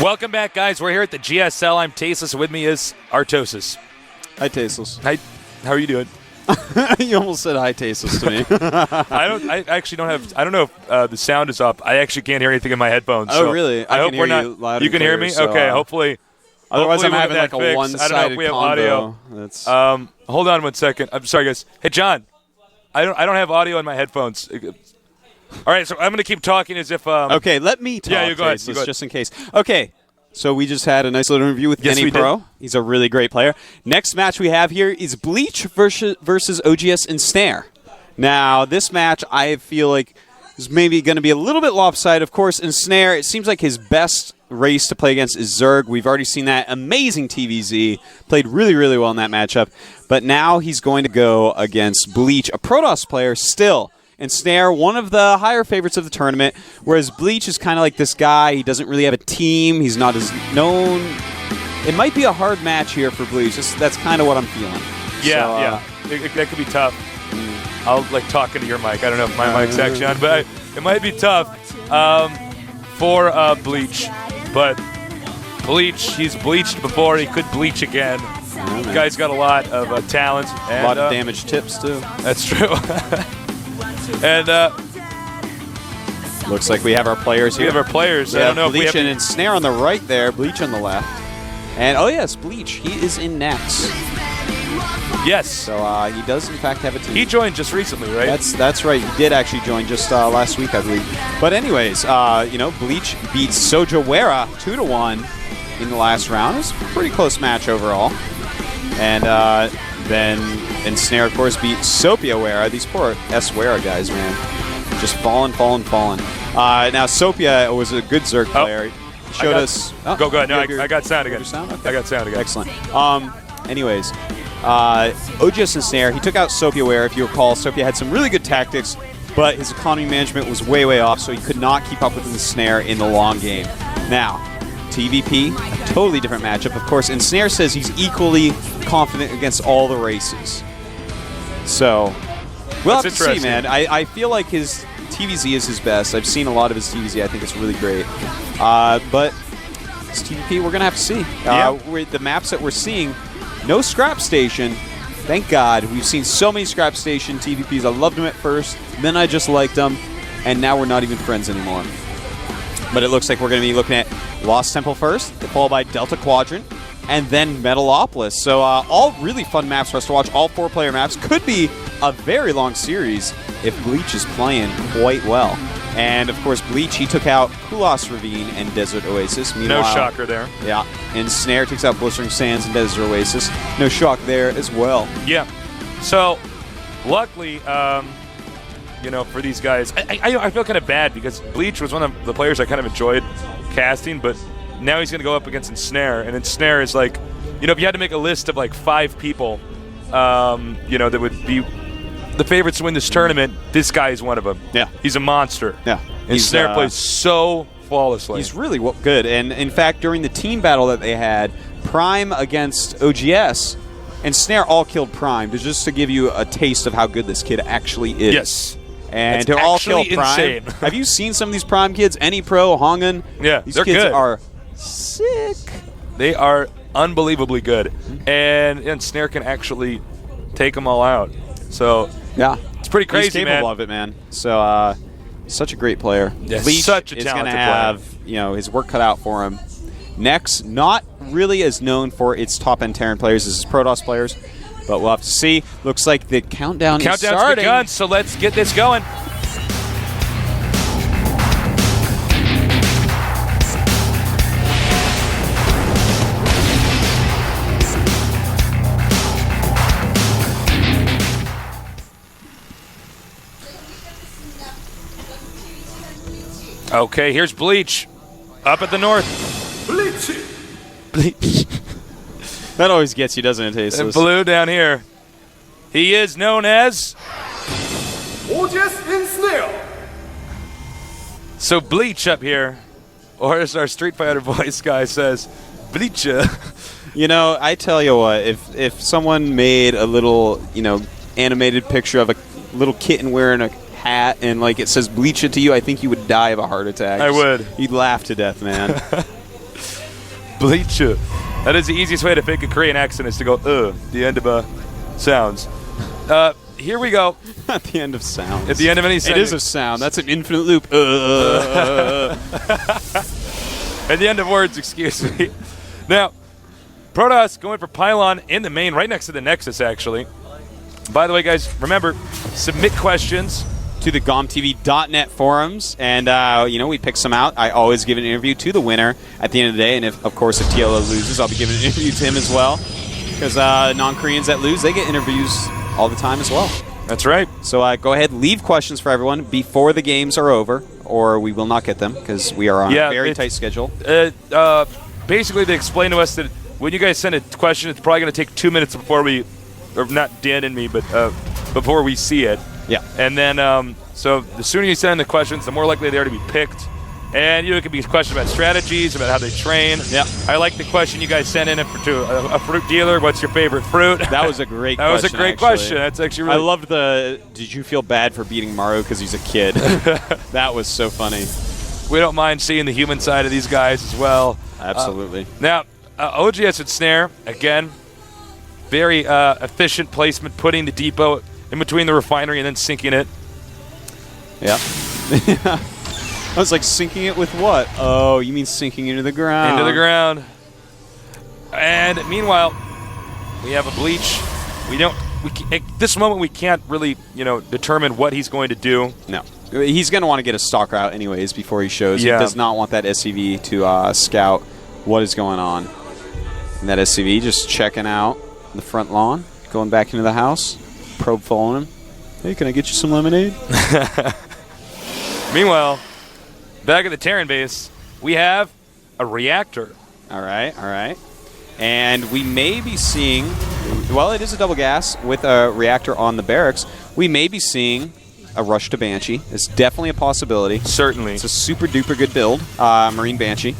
Welcome back, guys. We're here at the GSL. I'm Tasteless. With me is Artosis. Hi, Tasteless. Hi. How are you doing? You almost said hi, Tasteless to me. I actually don't have. I don't know if the sound is up. I actually can't hear anything in my headphones. Oh, so really? I hope can we're hear not. you loud You and can clear, hear me. so, Okay. Hopefully. Otherwise, I'm we'll having get like that a fixed. one-sided I don't know if we have combo. audio. Hold on 1 second. I'm sorry, guys. Hey, John. I don't have audio in my headphones. All right, so I'm going to keep talking as if. Okay, let me talk. Yeah, you go ahead. Tasteless, just in case. Okay. So we just had a nice little interview with Kenny Pro. Did. He's a really great player. Next match we have here is Bleach versus OGS Ensnare. Now, this match I feel like is maybe going to be a little bit lopsided. Of course, Ensnare, it seems like his best race to play against is Zerg. We've already seen that amazing TVZ. Played really, really well in that matchup. But now he's going to go against Bleach, a Protoss player still. Ensnare, one of the higher favorites of the tournament, whereas Bleach is kind of like this guy. He doesn't really have a team. He's not as known. It might be a hard match here for Bleach. That's kind of what I'm feeling. Yeah, so, that could be tough. I'll talk into your mic. I don't know if my mic's actually on, but it might be tough for Bleach. But Bleach, he's bleached before. He could bleach again. The guy's got a lot of talent. And, a lot of damage tips, too. That's true. And looks like we have our players here. We have our players. Yeah, I don't know Bleach if we have and Ensnare on the right there, Bleach on the left. And, oh, yes, Bleach. He is in next. Yes. So he does, in fact, have a team. He joined just recently, right? That's right. He did actually join just last week, I believe. But anyways, Bleach beats Sojawera 2-1 in the last round. It was a pretty close match overall. And then Ensnare, of course, beat Sopiawera. These poor S-Wera guys, man. Just falling. Now, Sopia was a good Zerg player. He showed us... Oh, go ahead. No, I got sound again. Okay. I got sound again. Excellent. Anyways, OGS Ensnare, he took out Sopiawera. If you recall, Sopia had some really good tactics, but his economy management was way off, so he could not keep up with Ensnare in the long game. Now, TVP, a totally different matchup. Of course, Ensnare says he's equally confident against all the races. So, we'll have to see, man. I feel like his TVZ is his best. I've seen a lot of his TVZ. I think it's really great. But this TVP, we're going to have to see. The maps that we're seeing, no Scrap Station. Thank God. We've seen so many Scrap Station TVPs. I loved them at first. Then I just liked them. And now we're not even friends anymore. But it looks like we're going to be looking at Lost Temple first, followed by Delta Quadrant, and then Metalopolis. So all really fun maps for us to watch. All 4-player maps. Could be a very long series if Bleach is playing quite well. And, of course, Bleach, he took out Kulas Ravine and Desert Oasis. Meanwhile, no shocker there. Yeah. And Snare takes out Blistering Sands and Desert Oasis. No shock there as well. Yeah. So, luckily... for these guys, I feel kind of bad because Bleach was one of the players I kind of enjoyed casting, but now he's going to go up against Ensnare, and Ensnare is like, if you had to make a list of 5 people, that would be the favorites to win this tournament, this guy is one of them. Yeah. He's a monster. Yeah. Ensnare plays so flawlessly. He's really good, and in fact, during the team battle that they had, Prime against OGS, Ensnare all killed Prime, just to give you a taste of how good this kid actually is. Yes. And to all kill Prime. Insane. Have you seen some of these Prime kids? Any Pro, Hongan? Yeah, these they're kids good. Are sick. They are unbelievably good, and Snare can actually take them all out. So yeah, it's pretty crazy, He's capable man. of it, man. So such a great player. Yeah, Bleach such a is talented going to have his work cut out for him. Next, not really as known for its top-end Terran players as his Protoss players. But we'll have to see. Looks like the countdown is starting. Countdown's begun, so let's get this going. Okay, here's Bleach. Up at the north. Bleach. That always gets you, doesn't it, Tasteless? And blue down here. He is known as... OGS Ensnare. So Bleach up here, or as our Street Fighter voice guy says, Bleacha. I tell you what, if someone made a little, animated picture of a little kitten wearing a hat and it says Bleacha to you, I think you would die of a heart attack. I would. You'd laugh to death, man. Bleach. That is the easiest way to fake a Korean accent is to go, the end of sounds. Here we go. At the end of sounds. At the end of any sentence. It is a sound. That's an infinite loop. At the end of words, excuse me. Now, Protoss going for Pylon in the main, right next to the Nexus, actually. By the way, guys, remember, submit questions to the GomTV.net forums, and we pick some out. I always give an interview to the winner at the end of the day, and if TLO loses, I'll be giving an interview to him as well, because non-Koreans that lose, they get interviews all the time as well. That's right. So go ahead, leave questions for everyone before the games are over, or we will not get them, because we are on a very tight schedule. Basically, they explained to us that when you guys send a question, it's probably going to take 2 minutes before we, or not Dan and me, but before we see it. Yeah. And then, so the sooner you send in the questions, the more likely they are to be picked. And it could be questions about strategies, about how they train. Yeah. I like the question you guys sent in to a fruit dealer. What's your favorite fruit? That was a great That question. was a great question. That's actually really... I loved did you feel bad for beating Maru because he's a kid? That was so funny. We don't mind seeing the human side of these guys as well. Absolutely. Now, OGS Ensnare, again, very efficient placement, putting the depot in between the refinery and then sinking it. Yeah. I was like, sinking it with what? Oh, you mean sinking into the ground. Into the ground. And meanwhile, we have a Bleach. At this moment, we can't really, determine what he's going to do. No. He's going to want to get a stalker out anyways before he shows. Yeah. He does not want that SCV to scout what is going on. And that SCV just checking out the front lawn, going back into the house, probe following him. Hey, can I get you some lemonade? Meanwhile, back at the Terran base, we have a reactor. All right. And we may be seeing, well, it is a double gas with a reactor on the barracks. We may be seeing a rush to Banshee. It's definitely a possibility. Certainly. It's a super duper good build, Marine Banshee.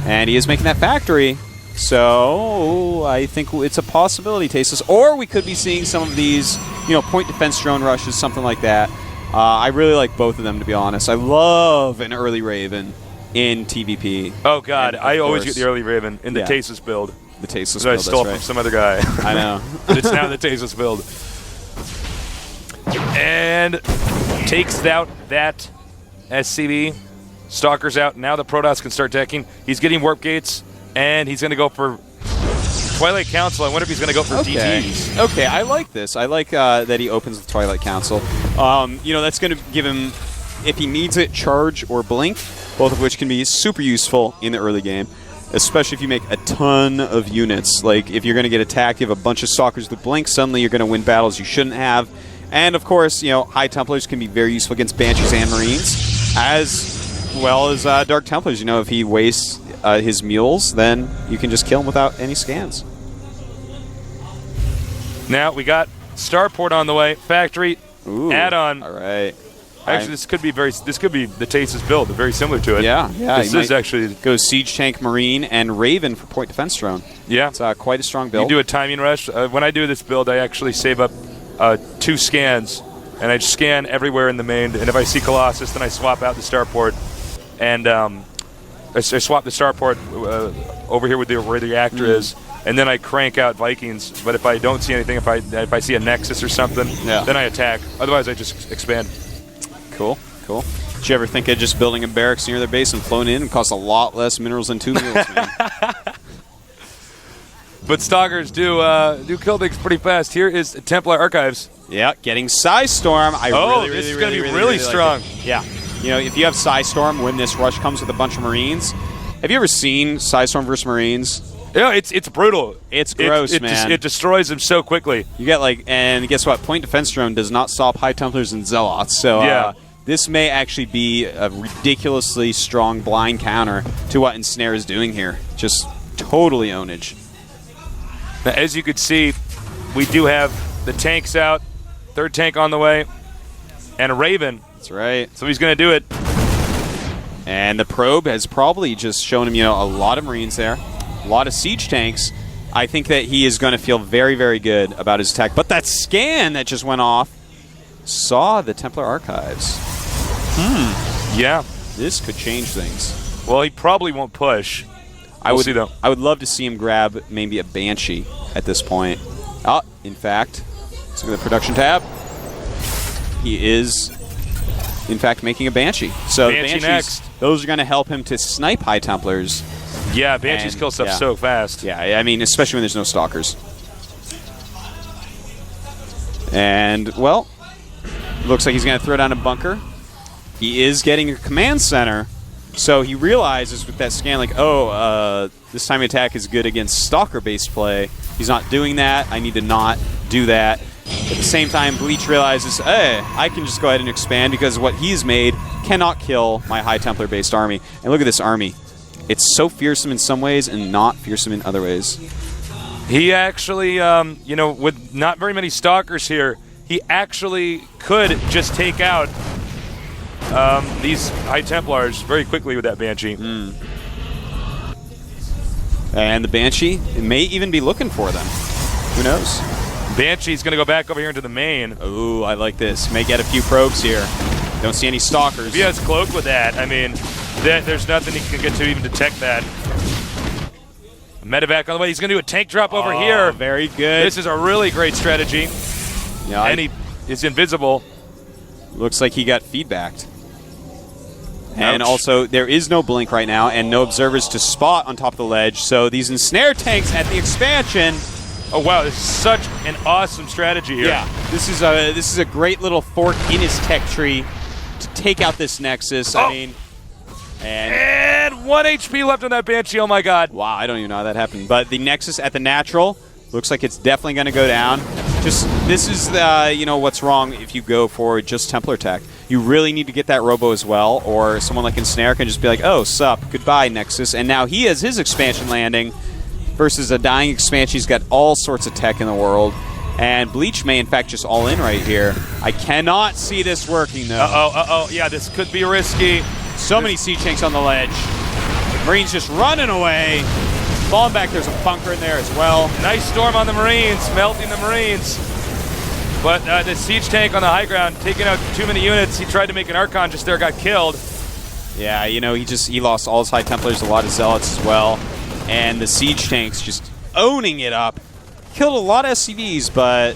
And he is making that factory. So I think it's a possibility, Tasteless. Or we could be seeing some of these, point defense drone rushes, something like that. I really like both of them, to be honest. I love an early Raven in TVP. Oh, God. I always get the early Raven in the Tasteless build. The Tasteless build, I stole from some other guy. I know. But it's now the Tasteless build. And takes out that SCV. Stalker's out. Now the Protoss can start decking. He's getting warp gates, and he's going to go for Twilight Council. I wonder if he's going to go for DTs. Okay, I like this. I like that he opens with Twilight Council. That's going to give him, if he needs it, Charge or Blink, both of which can be super useful in the early game, especially if you make a ton of units. Like, if you're going to get attacked, you have a bunch of Stalkers with Blink, suddenly you're going to win battles you shouldn't have. And, of course, High Templars can be very useful against Banshees and Marines, as well as Dark Templars. If he wastes his mules, then you can just kill him without any scans. Now we got Starport on the way. Factory add-on. All right. Actually, this could be the Tasteless build. They're very similar to it. Yeah. This is actually go Siege Tank, Marine, and Raven for point defense drone. Yeah, it's quite a strong build. You do a timing rush. When I do this build, I actually save up 2 scans, and I scan everywhere in the main. And if I see Colossus, then I swap out the Starport, and I swap the Starport over here where the reactor is, and then I crank out Vikings. But if I don't see anything, if I see a Nexus or something, then I attack. Otherwise, I just expand. Cool. Did you ever think of just building a barracks near their base and flown in and cost a lot less minerals than 2 mules, man? But Stalkers do kill things pretty fast. Here is Templar Archives. Yeah, getting Psystorm. This is going to be really strong. Like yeah. If you have Psystorm when this rush comes with a bunch of Marines, have you ever seen Psystorm versus Marines? Yeah, it's brutal. It's gross, man. It destroys them so quickly. You get and guess what? Point defense drone does not stop High Templars and Zealots. So this may actually be a ridiculously strong blind counter to what Ensnare is doing here. Just totally ownage. Now, as you could see, we do have the tanks out, 3rd tank on the way, and a Raven. That's right. So he's going to do it. And the probe has probably just shown him, a lot of Marines there. A lot of siege tanks. I think that he is going to feel very, very good about his attack. But that scan that just went off saw the Templar Archives. Yeah. This could change things. Well, he probably won't push. We'll see, though. I would love to see him grab maybe a Banshee at this point. Oh, in fact, let's look at the production tab. He is, in fact, making a Banshee. So Banshee next. Those are going to help him to snipe High Templars. Yeah, Banshee's kill stuff so fast. Yeah, I mean, especially when there's no Stalkers. And, well, looks like he's going to throw down a bunker. He is getting a command center. So he realizes with that scan, like, this time attack is good against Stalker-based play. He's not doing that. I need to not do that. At the same time, Bleach realizes, hey, I can just go ahead and expand because what he's made cannot kill my High Templar-based army. And look at this army. It's so fearsome in some ways and not fearsome in other ways. He actually, with not very many Stalkers here, he actually could just take out these High Templars very quickly with that Banshee. And the Banshee may even be looking for them. Who knows? Banshee's going to go back over here into the main. Ooh, I like this. May get a few probes here. Don't see any Stalkers. If he has Cloak with that, I mean, there's nothing he can get to even detect that. Medevac on the way. He's going to do a tank drop over here. Very good. This is a really great strategy. Yeah, and he is invisible. Looks like he got feedbacked. And also, there is no blink right now and no observers to spot on top of the ledge. So these Ensnare tanks at the expansion. Oh, wow. This is such an awesome strategy here. Yeah. This is a great little fork in his tech tree to take out this Nexus. I mean... And 1 HP left on that Banshee. Oh, my God. Wow, I don't even know how that happened. But the Nexus at the natural looks like it's definitely going to go down. This is what's wrong if you go for just Templar attack. You really need to get that Robo as well, or someone like Ensnare can just be like, oh, sup, goodbye, Nexus. And now he has his expansion landing versus a dying expansion. He's got all sorts of tech in the world. And Bleach may, in fact, just all in right here. I cannot see this working, though. Yeah, this could be risky. So many siege tanks on the ledge. The Marines just running away. Falling back, there's a bunker in there as well. Nice storm on the Marines, melting the Marines. But the siege tank on the high ground, taking out too many units. He tried to make an Archon just there, got killed. Yeah, he lost all his High Templars, a lot of Zealots as well. And the siege tanks just owning it up. Killed a lot of SCVs, but,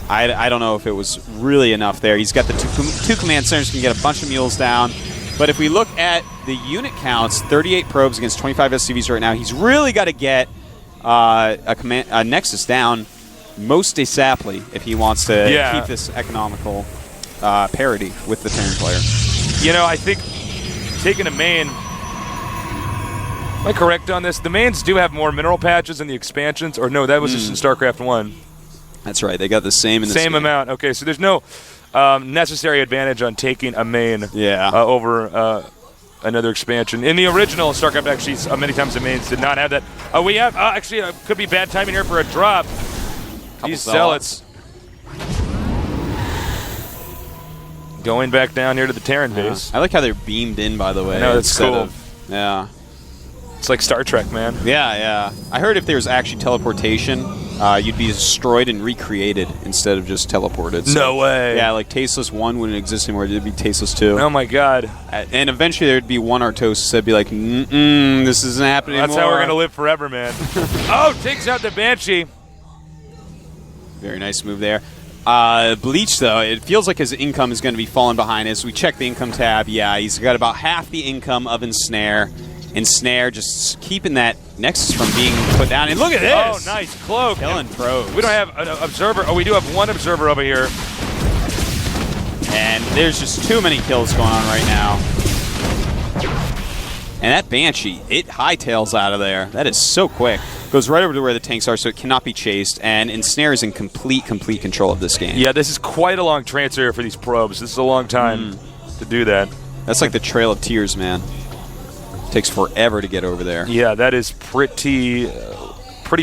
I don't know if it was really enough there. He's got the two command centers, can get a bunch of mules down. But if we look at the unit counts, 38 probes against 25 SCVs right now, he's really got to get a Nexus down most ASAPly if he wants to keep this economical parity with the Terran player. I think taking a main, am I correct on this? The mains do have more mineral patches in the expansions, or no, that was just in StarCraft 1. That's right, they got the same in the same amount. Okay, so there's no necessary advantage on taking a main over another expansion. In the original StarCraft, actually, many times the mains did not have that. We have, actually, it could be bad timing here for a drop. These Zealots going back down here to the Terran base. I like how they're beamed in, by the way. No, that's cool. It's like Star Trek, man. Yeah. I heard if there was actually teleportation, you'd be destroyed and recreated instead of just teleported. So, no way. Yeah, like Tasteless 1 wouldn't exist anymore. It'd be Tasteless 2. Oh, my God. And eventually there'd be one Artosis that'd be like, this isn't happening anymore. That's how we're going to live forever, man. Takes out the Banshee. Very nice move there. Bleach, though, it feels like his income is going to be falling behind as we check the income tab. Yeah, he's got about half the income of Ensnare. Ensnare just keeping that Nexus from being put down. And look at this! Oh, nice cloak. Killing probes. We don't have an observer. We do have one observer over here. And there's just too many kills going on right now. And that Banshee, it hightails out of there. That is so quick. Goes right over to where the tanks are, so it cannot be chased. And Ensnare is in complete control of this game. Yeah, this is quite a long transfer for these probes. This is a long time to do that. That's like the Trail of Tears, man. Takes forever to get over there. Yeah, that is pretty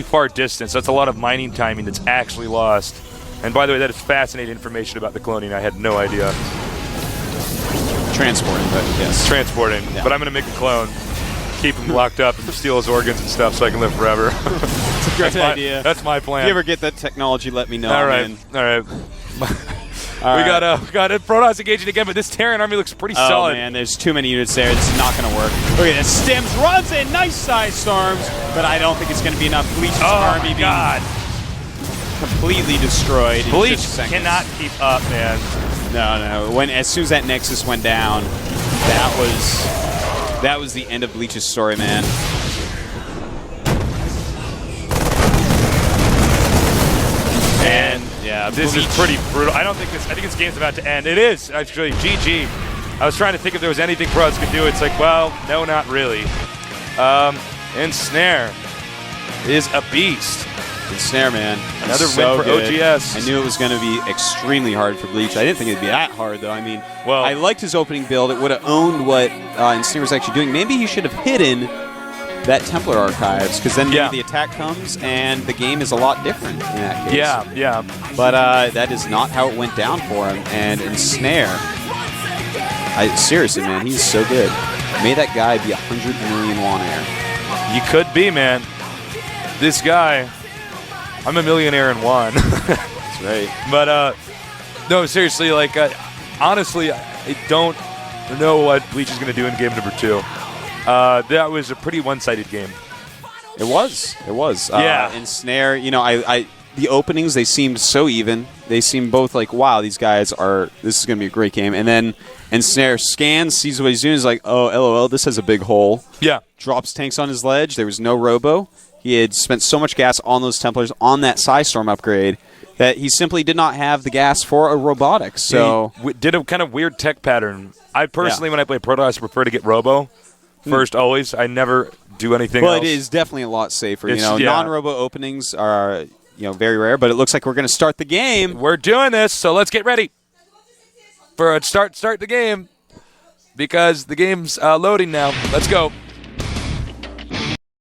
far distance. That's a lot of mining timing that's actually lost. And by the way, that is fascinating information about the cloning. I had no idea. Transporting, but yes. Transporting. Yeah. But I'm going to make a clone. Keep him locked up and steal his organs and stuff so I can live forever. That's a great idea. That's my plan. If you ever get that technology, let me know. All right. Man. All right. We got Protoss engaging again, but this Terran army looks pretty solid. Oh man, there's too many units there. This is not going to work. Look at this. Stims runs in, nice size storms, but I don't think it's going to be enough. Bleach's army being completely destroyed. In Bleach just seconds. cannot keep up, man. No. As soon as that Nexus went down, that was the end of Bleach's story, man. And yeah, this is pretty brutal. I think this game's about to end. It is, actually. GG. I was trying to think if there was anything Protoss could do. It's like, well, no, not really. Ensnare is a beast. Ensnare, man. Another so win for good. OGS. I knew it was going to be extremely hard for Bleach. I didn't think it'd be that hard, though. I mean, well, I liked his opening build. It would have owned what Ensnare was actually doing. Maybe he should have hidden that Templar Archives, because then maybe the attack comes and the game is a lot different in that case. Yeah. But that is not how it went down for him. And Ensnare, seriously, man, he's so good. May that guy be 100 million won air. You could be, man. This guy, I'm a millionaire in one. That's right. But, no, seriously, like, honestly, I don't know what Bleach is going to do in game number 2. That was a pretty one-sided game. It was. Yeah. Ensnare, the openings, they seemed so even. They seemed both like, wow, this is going to be a great game. And then Ensnare scans, sees what he's doing, is like, oh, LOL, this has a big hole. Yeah. Drops tanks on his ledge. There was no robo. He had spent so much gas on those Templars on that Psystorm upgrade that he simply did not have the gas for a robotics. So he did a kind of weird tech pattern. I personally, when I play Protoss, prefer to get robo first always. I never do anything else. Well, it is definitely a lot safer. Non-robo openings are very rare, but it looks like we're going to start the game. We're doing this, so let's get ready for a start the game because the game's loading now. Let's go.